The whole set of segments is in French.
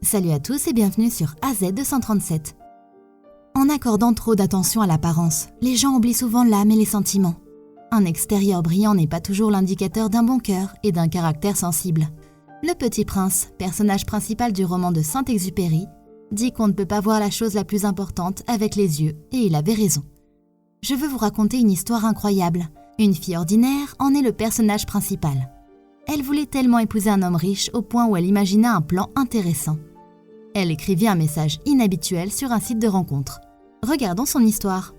Salut à tous et bienvenue sur AZ237. En accordant trop d'attention à l'apparence, les gens oublient souvent l'âme et les sentiments. Un extérieur brillant n'est pas toujours l'indicateur d'un bon cœur et d'un caractère sensible. Le Petit Prince, personnage principal du roman de Saint-Exupéry, dit qu'on ne peut pas voir la chose la plus importante avec les yeux, et il avait raison. Je veux vous raconter une histoire incroyable. Une fille ordinaire en est le personnage principal. Elle voulait tellement épouser un homme riche au point où elle imagina un plan intéressant. Elle écrivit un message inhabituel sur un site de rencontre. Regardons son histoire.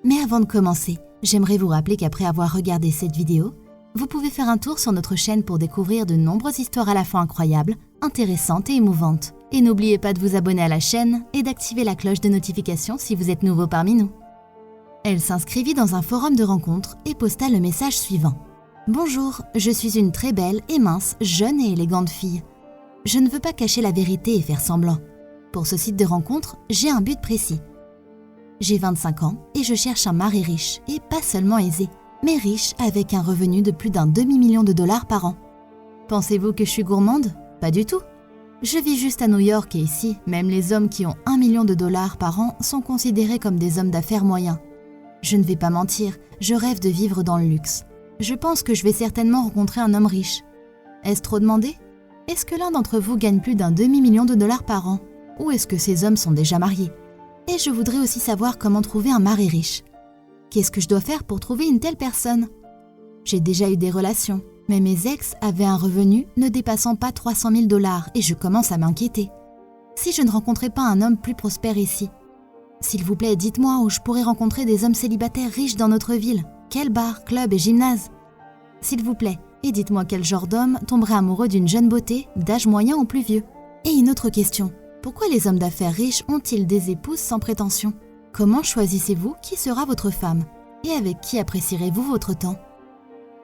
Mais avant de commencer, j'aimerais vous rappeler qu'après avoir regardé cette vidéo, vous pouvez faire un tour sur notre chaîne pour découvrir de nombreuses histoires à la fois incroyables, intéressantes et émouvantes. Et n'oubliez pas de vous abonner à la chaîne et d'activer la cloche de notification si vous êtes nouveau parmi nous. Elle s'inscrivit dans un forum de rencontre et posta le message suivant. « Bonjour, je suis une très belle et mince, jeune et élégante fille. Je ne veux pas cacher la vérité et faire semblant. Pour ce site de rencontre, j'ai un but précis. J'ai 25 ans et je cherche un mari riche, et pas seulement aisé, mais riche avec un revenu de plus d'un demi-million de dollars par an. Pensez-vous que je suis gourmande? Pas du tout. Je vis juste à New York et ici, même les hommes qui ont 1 million de dollars par an sont considérés comme des hommes d'affaires moyens. Je ne vais pas mentir, je rêve de vivre dans le luxe. Je pense que je vais certainement rencontrer un homme riche. Est-ce trop demandé? Est-ce que l'un d'entre vous gagne plus d'un demi-million de dollars par an? Ou est-ce que ces hommes sont déjà mariés? Et je voudrais aussi savoir comment trouver un mari riche. Qu'est-ce que je dois faire pour trouver une telle personne? J'ai déjà eu des relations, mais mes ex avaient un revenu ne dépassant pas 300 000 dollars et je commence à m'inquiéter. Si je ne rencontrais pas un homme plus prospère ici? S'il vous plaît, dites-moi où je pourrais rencontrer des hommes célibataires riches dans notre ville. Quel bar, club et gymnase? S'il vous plaît, et dites-moi quel genre d'homme tomberait amoureux d'une jeune beauté, d'âge moyen ou plus vieux. Et une autre question, pourquoi les hommes d'affaires riches ont-ils des épouses sans prétention? Comment choisissez-vous qui sera votre femme? Et avec qui apprécierez-vous votre temps?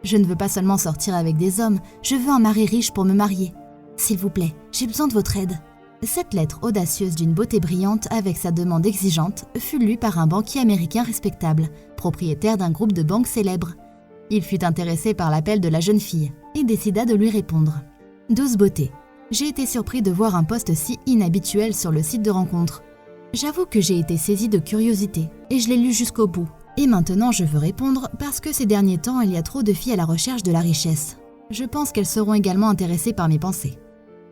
Je ne veux pas seulement sortir avec des hommes, je veux un mari riche pour me marier. S'il vous plaît, j'ai besoin de votre aide. Cette lettre audacieuse d'une beauté brillante avec sa demande exigeante fut lue par un banquier américain respectable, propriétaire d'un groupe de banques célèbres. Il fut intéressé par l'appel de la jeune fille et décida de lui répondre. Douce beauté, j'ai été surpris de voir un post si inhabituel sur le site de rencontre. J'avoue que j'ai été saisi de curiosité et je l'ai lu jusqu'au bout. Et maintenant je veux répondre parce que ces derniers temps il y a trop de filles à la recherche de la richesse. Je pense qu'elles seront également intéressées par mes pensées.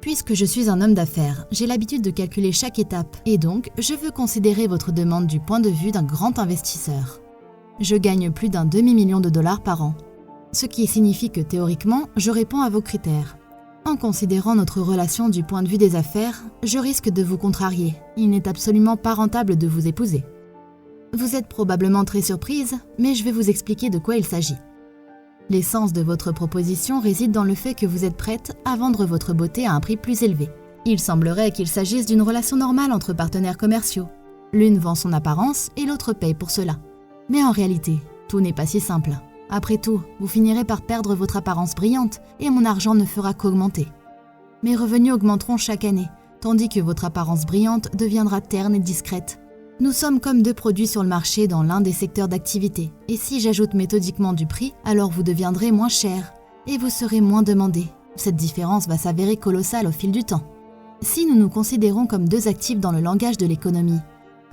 Puisque je suis un homme d'affaires, j'ai l'habitude de calculer chaque étape et donc je veux considérer votre demande du point de vue d'un grand investisseur. Je gagne plus d'un demi-million de dollars par an, ce qui signifie que théoriquement, je réponds à vos critères. En considérant notre relation du point de vue des affaires, je risque de vous contrarier. Il n'est absolument pas rentable de vous épouser. Vous êtes probablement très surprise, mais je vais vous expliquer de quoi il s'agit. L'essence de votre proposition réside dans le fait que vous êtes prête à vendre votre beauté à un prix plus élevé. Il semblerait qu'il s'agisse d'une relation normale entre partenaires commerciaux. L'une vend son apparence et l'autre paye pour cela. Mais en réalité, tout n'est pas si simple. Après tout, vous finirez par perdre votre apparence brillante et mon argent ne fera qu'augmenter. Mes revenus augmenteront chaque année, tandis que votre apparence brillante deviendra terne et discrète. Nous sommes comme deux produits sur le marché dans l'un des secteurs d'activité, et si j'ajoute méthodiquement du prix, alors vous deviendrez moins cher, et vous serez moins demandé. Cette différence va s'avérer colossale au fil du temps. Si nous nous considérons comme deux actifs dans le langage de l'économie,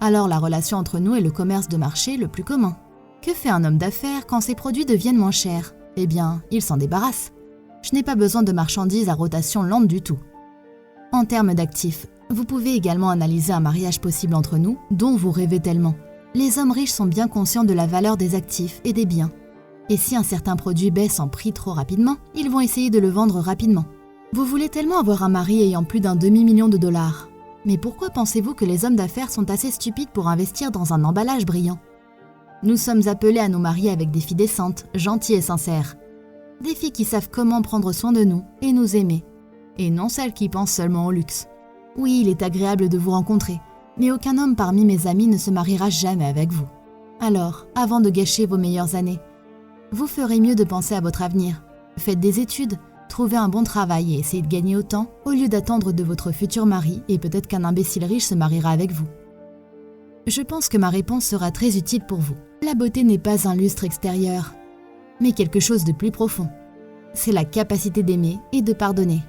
alors la relation entre nous est le commerce de marché le plus commun. Que fait un homme d'affaires quand ses produits deviennent moins chers? Eh bien, il s'en débarrasse. Je n'ai pas besoin de marchandises à rotation lente du tout. En termes d'actifs, vous pouvez également analyser un mariage possible entre nous, dont vous rêvez tellement. Les hommes riches sont bien conscients de la valeur des actifs et des biens. Et si un certain produit baisse en prix trop rapidement, ils vont essayer de le vendre rapidement. Vous voulez tellement avoir un mari ayant plus d'un demi-million de dollars. Mais pourquoi pensez-vous que les hommes d'affaires sont assez stupides pour investir dans un emballage brillant? Nous sommes appelés à nous marier avec des filles décentes, gentilles et sincères. Des filles qui savent comment prendre soin de nous et nous aimer. Et non celles qui pensent seulement au luxe. Oui, il est agréable de vous rencontrer, mais aucun homme parmi mes amis ne se mariera jamais avec vous. Alors, avant de gâcher vos meilleures années, vous ferez mieux de penser à votre avenir. Faites des études, trouvez un bon travail et essayez de gagner autant au lieu d'attendre de votre futur mari et peut-être qu'un imbécile riche se mariera avec vous. Je pense que ma réponse sera très utile pour vous. La beauté n'est pas un lustre extérieur, mais quelque chose de plus profond. C'est la capacité d'aimer et de pardonner.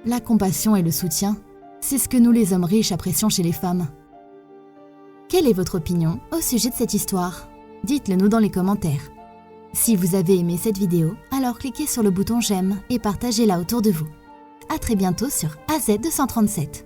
La compassion et le soutien, C'est ce que nous les hommes riches apprécions chez les femmes. Quelle est votre opinion au sujet de cette histoire? Dites-le nous dans les commentaires. Si vous avez aimé cette vidéo, alors cliquez sur le bouton j'aime et partagez-la autour de vous. À très bientôt sur AZ237.